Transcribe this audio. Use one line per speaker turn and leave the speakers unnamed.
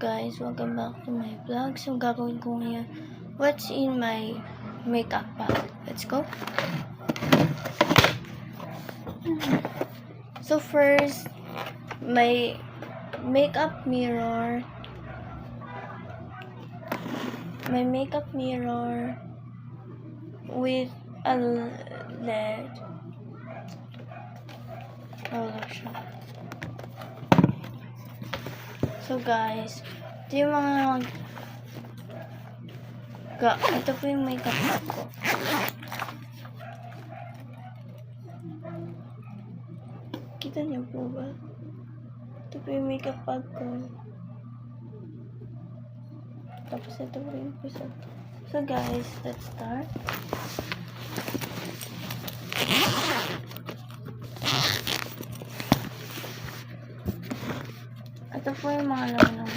guys, welcome back to my vlog. So gagawin ko ngayon, what's in my makeup bag. Let's go. So first, my makeup mirror. My makeup mirror with a LED. So guys, ito yung ito po yung makeup bag ko. Kita niyo po ba? Ito po yung makeup bag ko. Tapos ito po yung puso. So guys, let's start. Ito po yung mga laman ng